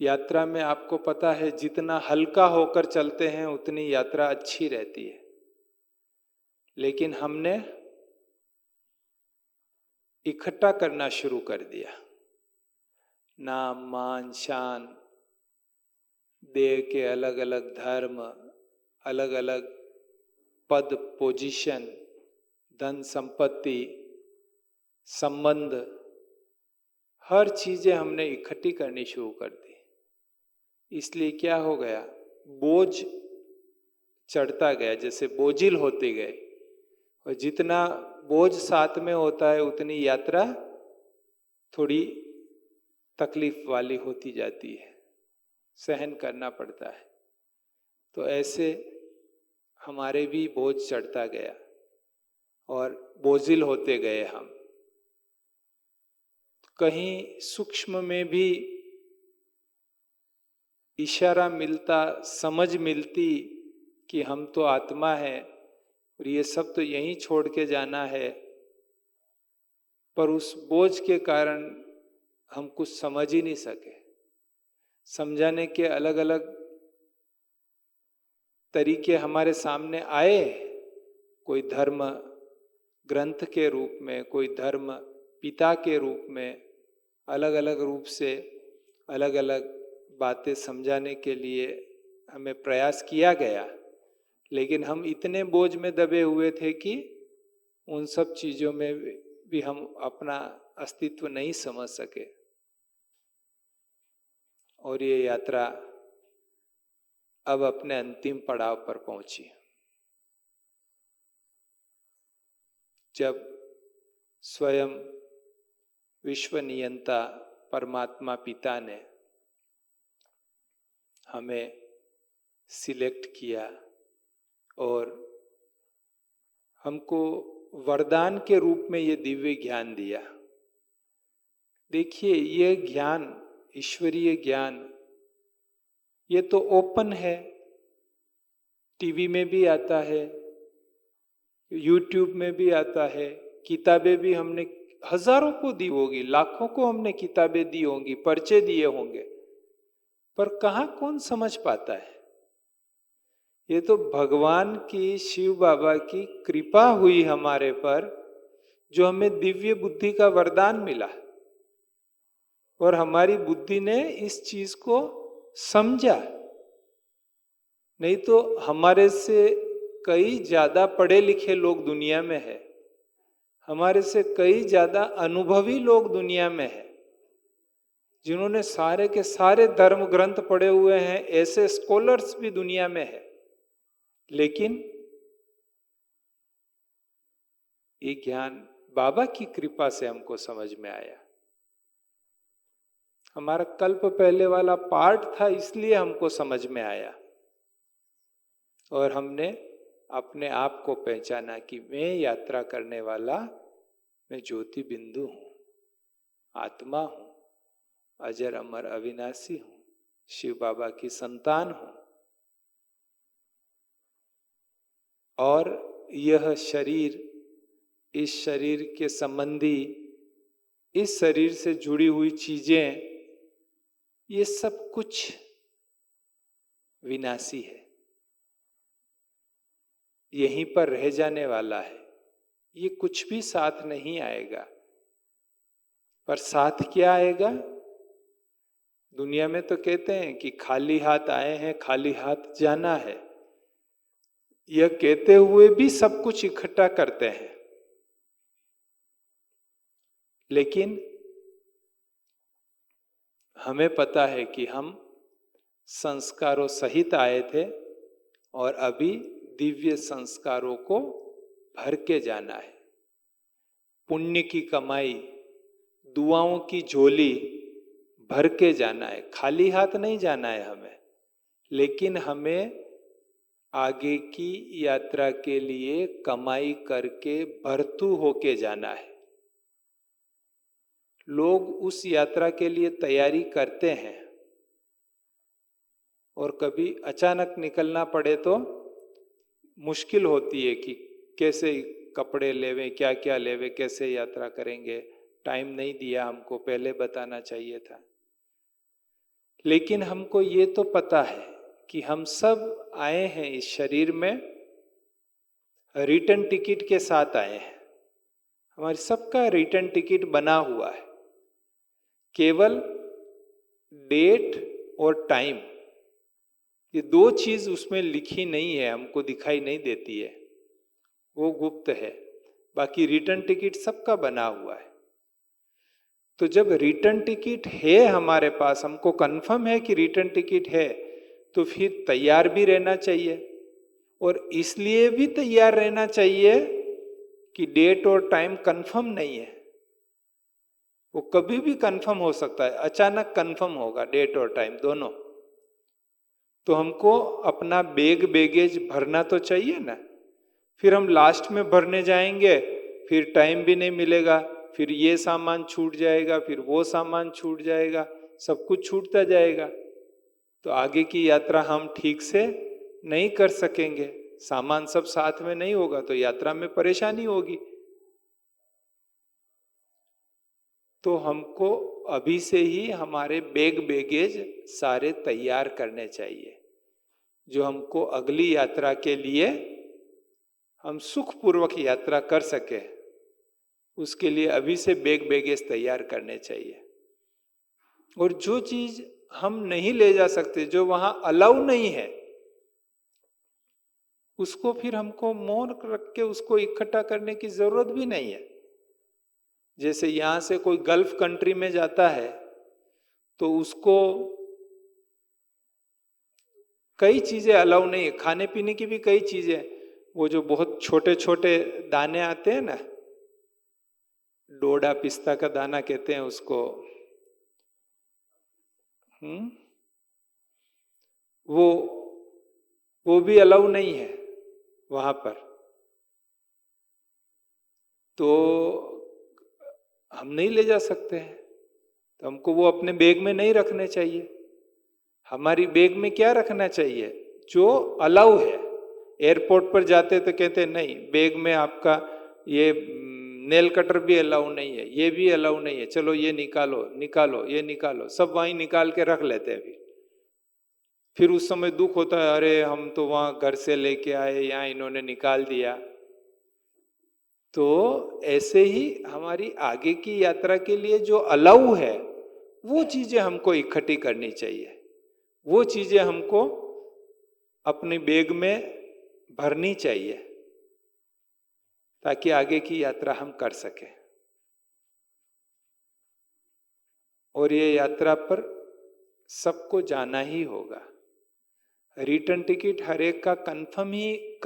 यात्रा में आपको पता है जितना हल्का होकर चलते हैं उतनी यात्रा अच्छी रहती है, लेकिन हमने इकट्ठा करना शुरू कर दिया। नाम, मान, शान, देह के अलग अलग धर्म, अलग अलग पद, पोजीशन, धन संपत्ति, संबंध, हर चीजें हमने इकट्ठी करनी शुरू कर दी। इसलिए क्या हो गया, बोझ चढ़ता गया, जैसे बोझिल होते गए। और जितना बोझ साथ में होता है उतनी यात्रा थोड़ी तकलीफ वाली होती जाती है, सहन करना पड़ता है। तो ऐसे हमारे भी बोझ चढ़ता गया और बोझिल होते गए हम। कहीं सूक्ष्म में भी इशारा मिलता, समझ मिलती कि हम तो आत्मा है और ये सब तो यहीं छोड़ के जाना है, पर उस बोझ के कारण हम कुछ समझ ही नहीं सके। समझाने के अलग अलग तरीके हमारे सामने आए, कोई धर्म ग्रंथ के रूप में, कोई धर्म पिता के रूप में, अलग अलग रूप से अलग अलग बातें समझाने के लिए हमें प्रयास किया गया, लेकिन हम इतने बोझ में दबे हुए थे कि उन सब चीजों में भी हम अपना अस्तित्व नहीं समझ सके। और ये यात्रा अब अपने अंतिम पड़ाव पर पहुंची, जब स्वयं विश्व नियंता परमात्मा पिता ने हमें सिलेक्ट किया और हमको वरदान के रूप में ये दिव्य ज्ञान दिया। देखिए, ये ज्ञान, ईश्वरीय ज्ञान, ये तो ओपन है, टीवी में भी आता है, यूट्यूब में भी आता है, किताबें भी हमने हजारों को दी होगी, लाखों को हमने किताबें दी होंगी, पर्चे दिए होंगे, पर कहाँ कौन समझ पाता है। ये तो भगवान की, शिव बाबा की कृपा हुई हमारे पर, जो हमें दिव्य बुद्धि का वरदान मिला और हमारी बुद्धि ने इस चीज को समझा। नहीं तो हमारे से कई ज्यादा पढ़े लिखे लोग दुनिया में है, हमारे से कई ज्यादा अनुभवी लोग दुनिया में है, जिन्होंने सारे के सारे धर्म ग्रंथ पढ़े हुए हैं, ऐसे स्कॉलर्स भी दुनिया में है, लेकिन ये ज्ञान बाबा की कृपा से हमको समझ में आया। हमारा कल्प पहले वाला पार्ट था, इसलिए हमको समझ में आया और हमने अपने आप को पहचाना कि मैं यात्रा करने वाला, मैं ज्योति बिंदु हूं, आत्मा हूं, अजर अमर अविनाशी हूं, शिव बाबा की संतान हूं। और यह शरीर, इस शरीर के संबंधी, इस शरीर से जुड़ी हुई चीजें, ये सब कुछ विनाशी है, यहीं पर रह जाने वाला है, ये कुछ भी साथ नहीं आएगा। पर साथ क्या आएगा? दुनिया में तो कहते हैं कि खाली हाथ आए हैं, खाली हाथ जाना है। यह कहते हुए भी सब कुछ इकट्ठा करते हैं, लेकिन हमें पता है कि हम संस्कारों सहित आए थे और अभी दिव्य संस्कारों को भर के जाना है। पुण्य की कमाई, दुआओं की झोली भर के जाना है, खाली हाथ नहीं जाना है हमें, लेकिन हमें आगे की यात्रा के लिए कमाई करके भरतू होके जाना है। लोग उस यात्रा के लिए तैयारी करते हैं और कभी अचानक निकलना पड़े तो मुश्किल होती है कि कैसे कपड़े लेवे, क्या क्या लेवे, कैसे यात्रा करेंगे, टाइम नहीं दिया हमको, पहले बताना चाहिए था। लेकिन हमको ये तो पता है कि हम सब आए हैं इस शरीर में रिटर्न टिकट के साथ आए हैं। हमारे सबका रिटर्न टिकट बना हुआ है, केवल डेट और टाइम, ये दो चीज उसमें लिखी नहीं है, हमको दिखाई नहीं देती है, वो गुप्त है। बाकी रिटर्न टिकट सबका बना हुआ है। तो जब रिटर्न टिकट है हमारे पास, हमको कंफर्म है कि रिटर्न टिकट है, तो फिर तैयार भी रहना चाहिए। और इसलिए भी तैयार रहना चाहिए कि डेट और टाइम कंफर्म नहीं है, वो कभी भी कंफर्म हो सकता है, अचानक कंफर्म होगा डेट और टाइम दोनों। तो हमको अपना बैगेज भरना तो चाहिए ना। फिर हम लास्ट में भरने जाएंगे, फिर टाइम भी नहीं मिलेगा, फिर ये सामान छूट जाएगा, फिर वो सामान छूट जाएगा, सब कुछ छूटता जाएगा। तो आगे की यात्रा हम ठीक से नहीं कर सकेंगे, सामान सब साथ में नहीं होगा तो यात्रा में परेशानी होगी। तो हमको अभी से ही हमारे बैगेज सारे तैयार करने चाहिए, जो हमको अगली यात्रा के लिए हम सुखपूर्वक यात्रा कर सके, उसके लिए अभी से बैगेज तैयार करने चाहिए। और जो चीज हम नहीं ले जा सकते, जो वहां अलाउ नहीं है, उसको फिर हमको मौन रख के उसको इकट्ठा करने की जरूरत भी नहीं है। जैसे यहां से कोई गल्फ कंट्री में जाता है तो उसको कई चीजें अलाउ नहीं है, खाने पीने की भी कई चीजें, वो जो बहुत छोटे छोटे दाने आते हैं ना, डोडा पिस्ता का दाना कहते हैं उसको, वो भी अलाउ नहीं है वहां पर। तो हम नहीं ले जा सकते हैं, तो हमको वो अपने बैग में नहीं रखने चाहिए। हमारी बैग में क्या रखना चाहिए? जो अलाउ है। एयरपोर्ट पर जाते तो कहते नहीं, बैग में आपका ये नेल कटर भी अलाउ नहीं है, ये भी अलाउ नहीं है, चलो ये निकालो निकालो ये निकालो, सब वहीं निकाल के रख लेते हैं। फिर उस समय दुख होता है, अरे हम तो वहां घर से लेके आए, यहाँ इन्होंने निकाल दिया। तो ऐसे ही हमारी आगे की यात्रा के लिए जो अलाउ है, वो चीजें हमको इकट्ठी करनी चाहिए, वो चीजें हमको अपने बैग में भरनी चाहिए, ताकि आगे की यात्रा हम कर सकें। और ये यात्रा पर सबको जाना ही होगा। रिटर्न टिकट हर एक का कंफर्म ही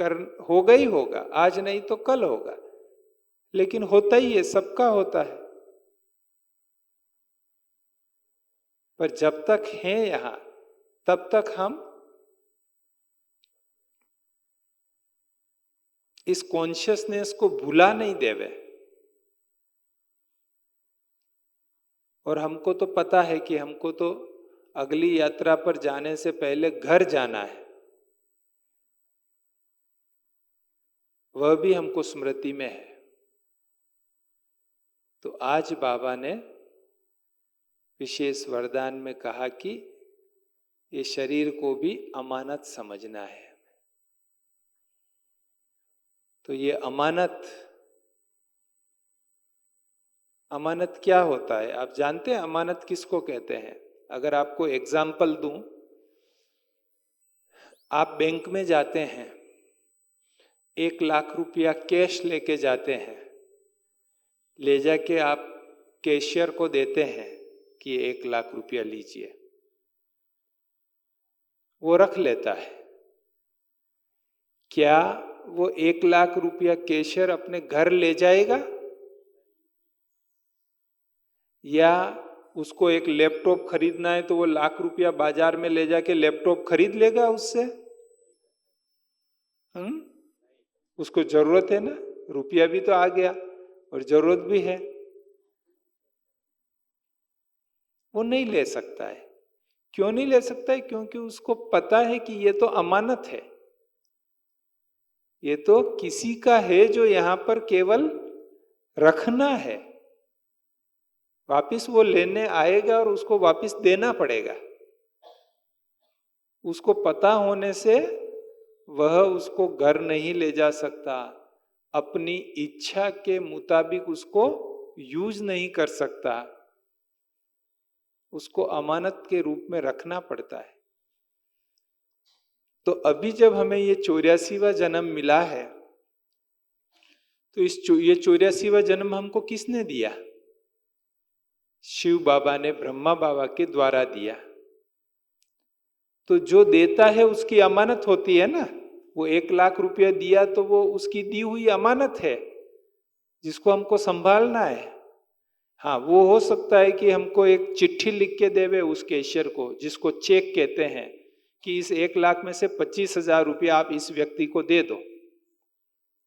होगा ही होगा, आज नहीं तो कल होगा, लेकिन होता ही है, सबका होता है। पर जब तक हैं यहां, तब तक हम इस कॉन्शियसनेस को भुला नहीं देवे। और हमको तो पता है कि हमको तो अगली यात्रा पर जाने से पहले घर जाना है, वह भी हमको स्मृति में है। तो आज बाबा ने विशेष वरदान में कहा कि ये शरीर को भी अमानत समझना है। तो ये अमानत क्या होता है? आप जानते हैं अमानत किसको कहते हैं? अगर आपको एग्जाम्पल दूं, आप बैंक में जाते हैं, 1 लाख रुपया कैश लेके जाते हैं, ले जाके आप कैशियर को देते हैं कि 1 लाख रुपया लीजिए, वो रख लेता है। क्या वो 1 लाख रुपया कैशियर अपने घर ले जाएगा? या उसको एक लैपटॉप खरीदना है तो वो 1 लाख रुपया बाजार में ले जाके लैपटॉप खरीद लेगा उससे? उसको जरूरत है ना, रुपया भी तो आ गया और जरूरत भी है, वो नहीं ले सकता है। क्यों नहीं ले सकता है? क्योंकि उसको पता है कि ये तो अमानत है, ये तो किसी का है जो यहां पर केवल रखना है, वापिस वो लेने आएगा और उसको वापिस देना पड़ेगा। उसको पता होने से वह उसको घर नहीं ले जा सकता, अपनी इच्छा के मुताबिक उसको यूज नहीं कर सकता, उसको अमानत के रूप में रखना पड़ता है। तो अभी जब हमें ये 84वां जन्म मिला है, तो ये 84वां जन्म हमको किसने दिया? शिव बाबा ने ब्रह्मा बाबा के द्वारा दिया। तो जो देता है उसकी अमानत होती है ना। वो 1 लाख रुपया दिया तो वो उसकी दी हुई अमानत है जिसको हमको संभालना है। हाँ, वो हो सकता है कि हमको एक चिट्ठी लिख के देवे उस कैशियर को, जिसको चेक कहते हैं, कि इस 1 लाख में से 25,000 रुपया आप इस व्यक्ति को दे दो।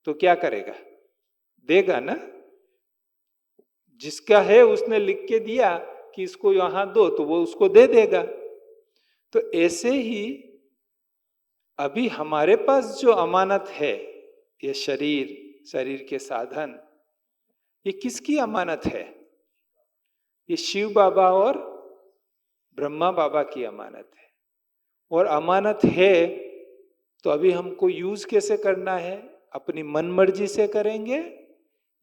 तो क्या करेगा? देगा ना। जिसका है उसने लिख के दिया कि इसको यहां दो, तो वो उसको दे देगा। तो ऐसे ही अभी हमारे पास जो अमानत है, ये शरीर, शरीर के साधन, ये किसकी अमानत है? ये शिव बाबा और ब्रह्मा बाबा की अमानत है। और अमानत है तो अभी हमको यूज कैसे करना है? अपनी मन मर्जी से करेंगे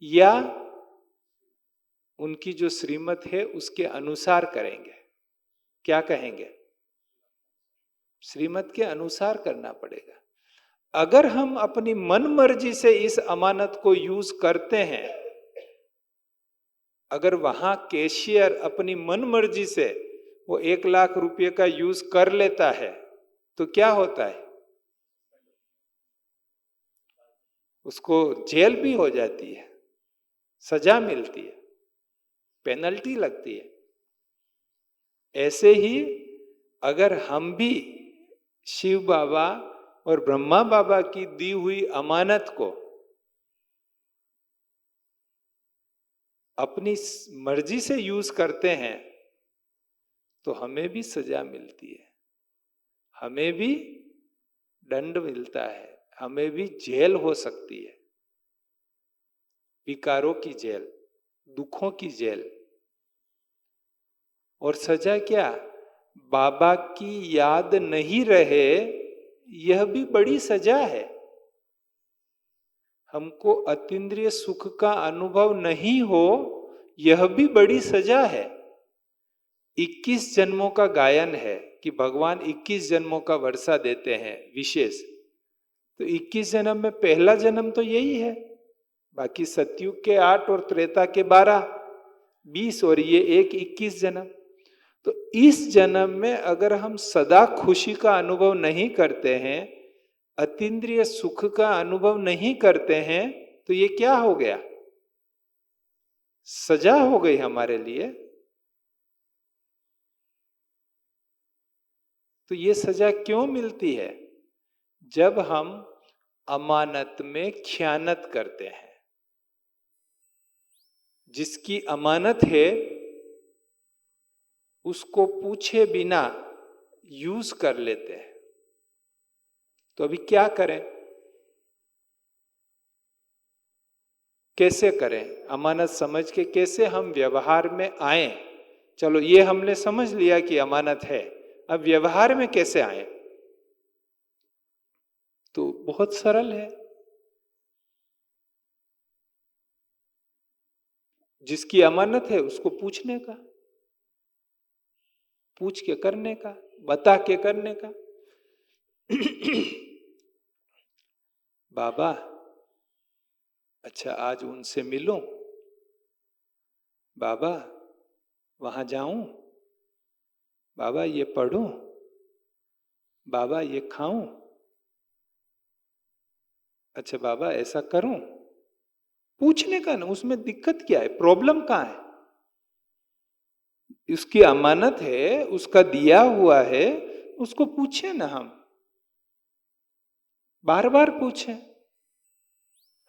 या उनकी जो श्रीमत है उसके अनुसार करेंगे? क्या कहेंगे? श्रीमत के अनुसार करना पड़ेगा। अगर हम अपनी मन मर्जी से इस अमानत को यूज करते हैं, अगर वहां कैशियर अपनी मन मर्जी से वो 1 लाख रुपये का यूज कर लेता है, तो क्या होता है? उसको जेल भी हो जाती है, सजा मिलती है, पेनल्टी लगती है। ऐसे ही अगर हम भी शिव बाबा और ब्रह्मा बाबा की दी हुई अमानत को अपनी मर्जी से यूज करते हैं, तो हमें भी सजा मिलती है, हमें भी दंड मिलता है, हमें भी जेल हो सकती है, विकारों की जेल, दुखों की जेल। और सजा क्या? बाबा की याद नहीं रहे, यह भी बड़ी सजा है। हमको अतीन्द्रिय सुख का अनुभव नहीं हो, यह भी बड़ी सजा है। 21 जन्मों का गायन है कि भगवान 21 जन्मों का वर्षा देते हैं विशेष। तो 21 जन्म में पहला जन्म तो यही है, बाकी सतयुग के 8 और त्रेता के 12, 20 और ये एक 21 जन्म। तो इस जन्म में अगर हम सदा खुशी का अनुभव नहीं करते हैं, अतीन्द्रिय सुख का अनुभव नहीं करते हैं, तो ये क्या हो गया? सजा हो गई हमारे लिए। तो ये सजा क्यों मिलती है? जब हम अमानत में खयानत करते हैं। जिसकी अमानत है उसको पूछे बिना यूज कर लेते हैं। तो अभी क्या करें? कैसे करें? अमानत समझ के कैसे हम व्यवहार में आए? चलो, ये हमने समझ लिया कि अमानत है, अब व्यवहार में कैसे आए? तो बहुत सरल है। जिसकी अमानत है उसको पूछने का, पूछ के करने का, बता के करने का। बाबा, अच्छा आज उनसे मिलूं? बाबा, वहां जाऊं? बाबा, ये पढ़ूं? बाबा, ये खाऊं? अच्छा बाबा, ऐसा करूं? पूछने का ना, उसमें दिक्कत क्या है? प्रॉब्लम कहां है? उसकी अमानत है, उसका दिया हुआ है, उसको पूछे ना हम, बार बार पूछें।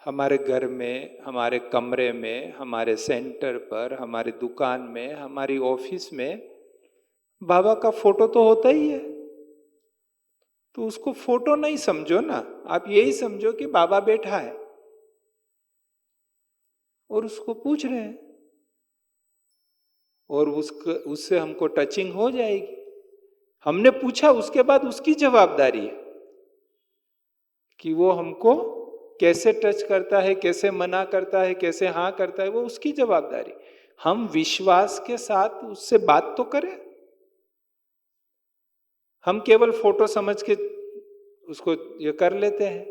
हमारे घर में, हमारे कमरे में, हमारे सेंटर पर, हमारी दुकान में, हमारी ऑफिस में बाबा का फोटो तो होता ही है। तो उसको फोटो नहीं समझो ना, आप यही समझो कि बाबा बैठा है और उसको पूछ रहे हैं, और उससे हमको टचिंग हो जाएगी। हमने पूछा, उसके बाद उसकी जवाबदारी है कि वो हमको कैसे टच करता है, कैसे मना करता है, कैसे हाँ करता है, वो उसकी जवाबदारी। हम विश्वास के साथ उससे बात तो करें। हम केवल फोटो समझ के उसको ये कर लेते हैं,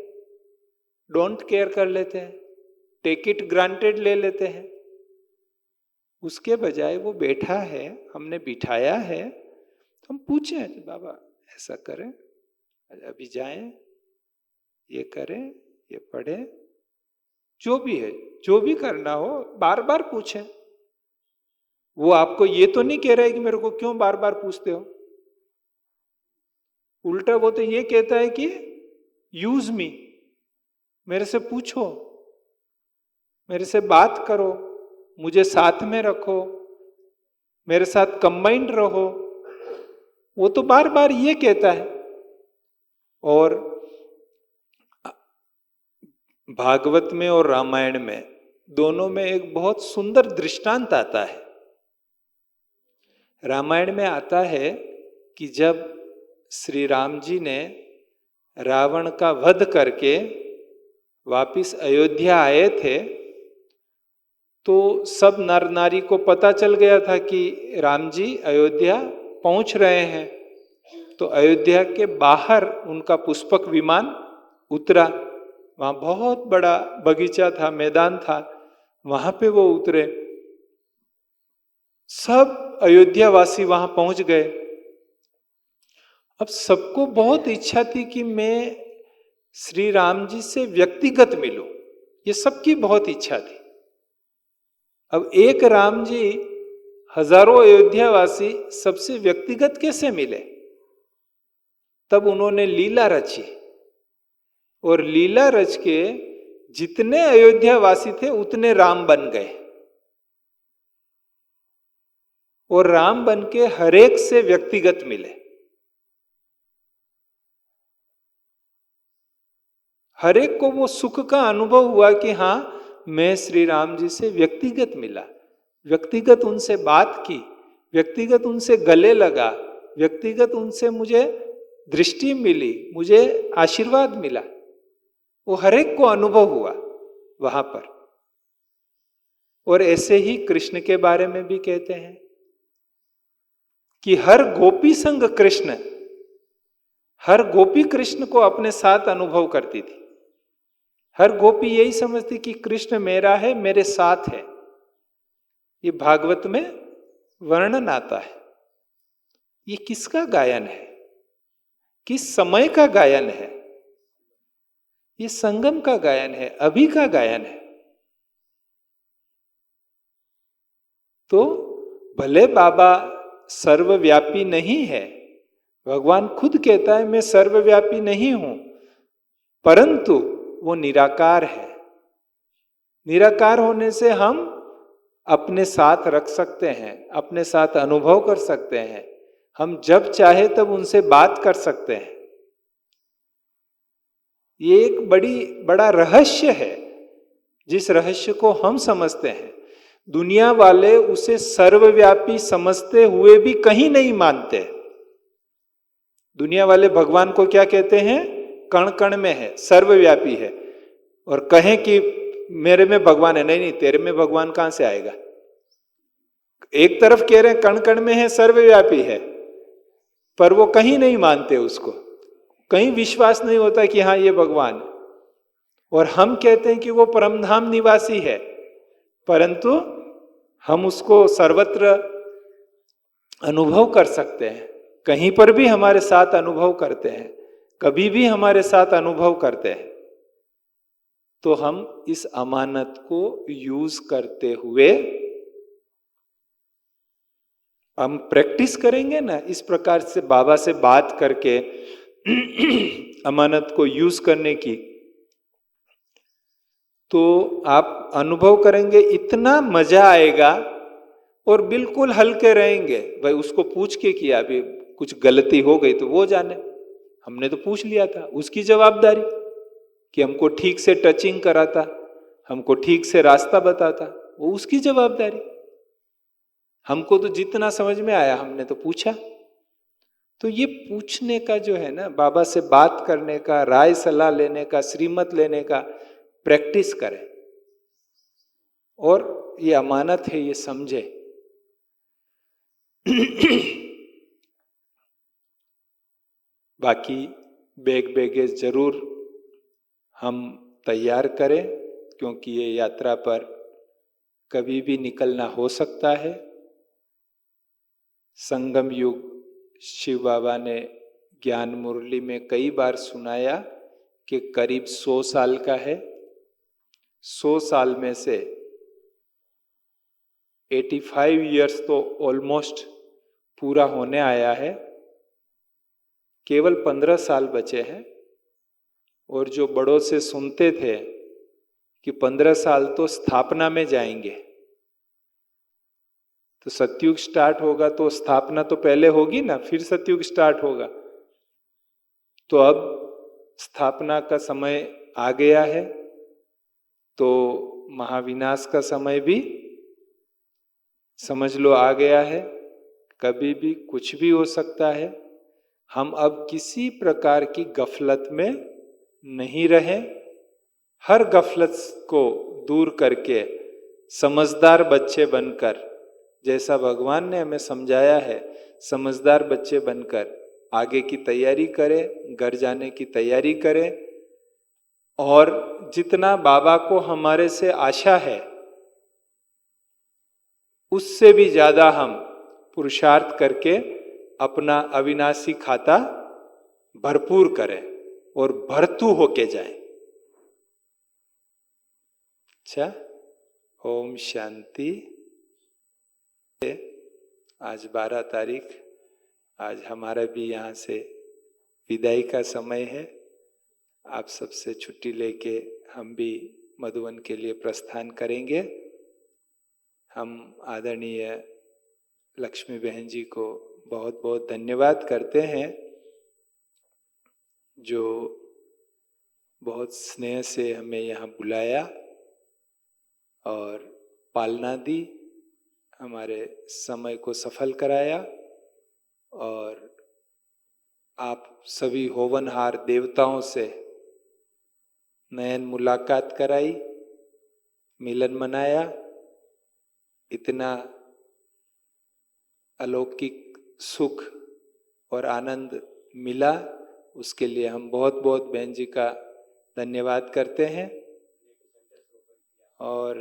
डोंट केयर कर लेते हैं, टेक इट ग्रांटेड ले लेते हैं। उसके बजाय वो बैठा है, हमने बिठाया है, तो हम पूछें बाबा ऐसा करें, अभी जाएं, ये करें, ये पढ़ें, जो भी है, जो भी करना हो बार बार पूछें। वो आपको ये तो नहीं कह रहा है कि मेरे को क्यों बार बार पूछते हो, उल्टा वो तो ये कहता है कि यूज मी, मेरे से पूछो, मेरे से बात करो, मुझे साथ में रखो, मेरे साथ कंबाइंड रहो। वो तो बार बार ये कहता है। और भागवत में और रामायण में दोनों में एक बहुत सुंदर दृष्टांत आता है। रामायण में आता है कि जब श्री राम जी ने रावण का वध करके वापिस अयोध्या आए थे, तो सब नर नारी को पता चल गया था कि राम जी अयोध्या पहुंच रहे हैं। तो अयोध्या के बाहर उनका पुष्पक विमान उतरा। वहां बहुत बड़ा बगीचा था, मैदान था, वहां पे वो उतरे। सब अयोध्या वासी वहां पहुंच गए। अब सबको बहुत इच्छा थी कि मैं श्री राम जी से व्यक्तिगत मिलूं, ये सबकी बहुत इच्छा थी। अब एक राम जी हजारों अयोध्यावासी सबसे व्यक्तिगत कैसे मिले? तब उन्होंने लीला रची, और लीला रच के जितने अयोध्यावासी थे उतने राम बन गए, और राम बन के हरेक से व्यक्तिगत मिले। हरेक को वो सुख का अनुभव हुआ कि हाँ, मैं श्री राम जी से व्यक्तिगत मिला, व्यक्तिगत उनसे बात की, व्यक्तिगत उनसे गले लगा, व्यक्तिगत उनसे मुझे दृष्टि मिली, मुझे आशीर्वाद मिला। वो हरेक को अनुभव हुआ वहां पर। और ऐसे ही कृष्ण के बारे में भी कहते हैं कि हर गोपी संग कृष्ण, हर गोपी कृष्ण को अपने साथ अनुभव करती थी। हर गोपी यही समझती कि कृष्ण मेरा है, मेरे साथ है। ये भागवत में वर्णन आता है। ये किसका गायन है, किस समय का गायन है? ये संगम का गायन है, अभी का गायन है। तो भले बाबा सर्वव्यापी नहीं है, भगवान खुद कहता है मैं सर्वव्यापी नहीं हूं, परंतु वो निराकार है। निराकार होने से हम अपने साथ रख सकते हैं, अपने साथ अनुभव कर सकते हैं, हम जब चाहे तब उनसे बात कर सकते हैं। ये एक बड़ा रहस्य है, जिस रहस्य को हम समझते हैं, दुनिया वाले उसे सर्वव्यापी समझते हुए भी कहीं नहीं मानते। दुनिया वाले भगवान को क्या कहते हैं? कण कण में है, सर्वव्यापी है। और कहें कि मेरे में भगवान है, नहीं नहीं, तेरे में भगवान कहां से आएगा? एक तरफ कह रहे हैं कण कण में है, सर्वव्यापी है, पर वो कहीं नहीं मानते उसको, कहीं विश्वास नहीं होता कि हाँ ये भगवान है। और हम कहते हैं कि वो परमधाम निवासी है, परंतु हम उसको सर्वत्र अनुभव कर सकते हैं, कहीं पर भी हमारे साथ अनुभव करते हैं, कभी भी हमारे साथ अनुभव करते हैं। तो हम इस अमानत को यूज करते हुए हम प्रैक्टिस करेंगे ना, इस प्रकार से बाबा से बात करके अमानत को यूज करने की, तो आप अनुभव करेंगे इतना मजा आएगा। और बिल्कुल हल्के रहेंगे। भाई उसको पूछ के किया, अभी कुछ गलती हो गई तो वो जाने, हमने तो पूछ लिया था, उसकी जवाबदारी कि हमको ठीक से टचिंग कराता, हमको ठीक से रास्ता बताता, वो उसकी जवाबदारी। हमको तो जितना समझ में आया हमने तो पूछा। तो ये पूछने का जो है ना, बाबा से बात करने का, राय सलाह लेने का, श्रीमत लेने का प्रैक्टिस करें, और ये अमानत है, ये समझे। बाकी बैग बैगेज जरूर हम तैयार करें, क्योंकि ये यात्रा पर कभी भी निकलना हो सकता है। संगम युग शिव बाबा ने ज्ञान मुरली में कई बार सुनाया कि करीब 100 साल का है। 100 साल में से 85 इयर्स तो ऑलमोस्ट पूरा होने आया है, केवल 15 साल बचे हैं। और जो बड़ों से सुनते थे कि 15 साल तो स्थापना में जाएंगे, तो सतयुग स्टार्ट होगा तो स्थापना तो पहले होगी ना, फिर सतयुग स्टार्ट होगा। तो अब स्थापना का समय आ गया है, तो महाविनाश का समय भी समझ लो आ गया है। कभी भी कुछ भी हो सकता है। हम अब किसी प्रकार की गफलत में नहीं रहें। हर गफलत को दूर करके समझदार बच्चे बनकर, जैसा भगवान ने हमें समझाया है, समझदार बच्चे बनकर आगे की तैयारी करें, घर जाने की तैयारी करें। और जितना बाबा को हमारे से आशा है, उससे भी ज्यादा हम पुरुषार्थ करके अपना अविनाशी खाता भरपूर करें और भरतू होके जाएं। अच्छा, ओम शांति। आज 12 तारीख, आज हमारा भी यहाँ से विदाई का समय है। आप सबसे छुट्टी लेके हम भी मधुबन के लिए प्रस्थान करेंगे। हम आदरणीय लक्ष्मी बहन जी को बहुत बहुत धन्यवाद करते हैं, जो बहुत स्नेह से हमें यहाँ बुलाया और पालना दी, हमारे समय को सफल कराया। और आप सभी होवनहार देवताओं से नयन मुलाकात कराई, मिलन मनाया। इतना अलौकिक सुख और आनंद मिला, उसके लिए हम बहुत बहुत बहन जी का धन्यवाद करते हैं। और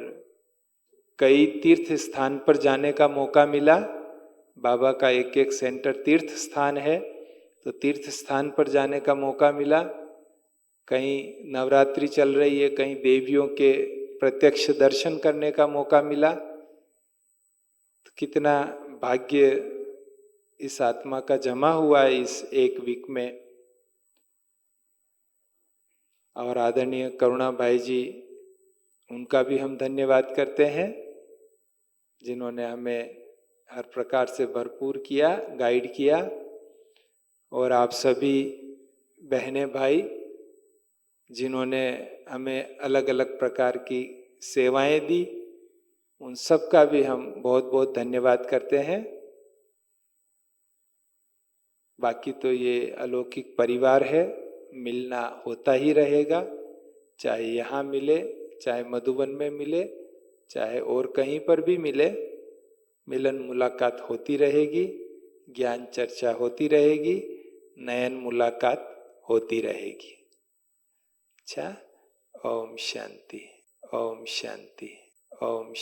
कई तीर्थ स्थान पर जाने का मौका मिला। बाबा का एक एक सेंटर तीर्थ स्थान है, तो तीर्थ स्थान पर जाने का मौका मिला। कहीं नवरात्रि चल रही है, कहीं देवियों के प्रत्यक्ष दर्शन करने का मौका मिला। तो कितना भाग्य इस आत्मा का जमा हुआ है इस एक वीक में। और आदरणीय करुणा भाई जी, उनका भी हम धन्यवाद करते हैं, जिन्होंने हमें हर प्रकार से भरपूर किया, गाइड किया। और आप सभी बहनें भाई, जिन्होंने हमें अलग अलग प्रकार की सेवाएं दी, उन सब का भी हम बहुत बहुत धन्यवाद करते हैं। बाकी तो ये अलौकिक परिवार है, मिलना होता ही रहेगा, चाहे यहाँ मिले, चाहे मधुबन में मिले, चाहे और कहीं पर भी मिले। मिलन मुलाकात होती रहेगी, ज्ञान चर्चा होती रहेगी, नयन मुलाकात होती रहेगी। अच्छा, ओम शांति, ओम शांति, ओम शांति।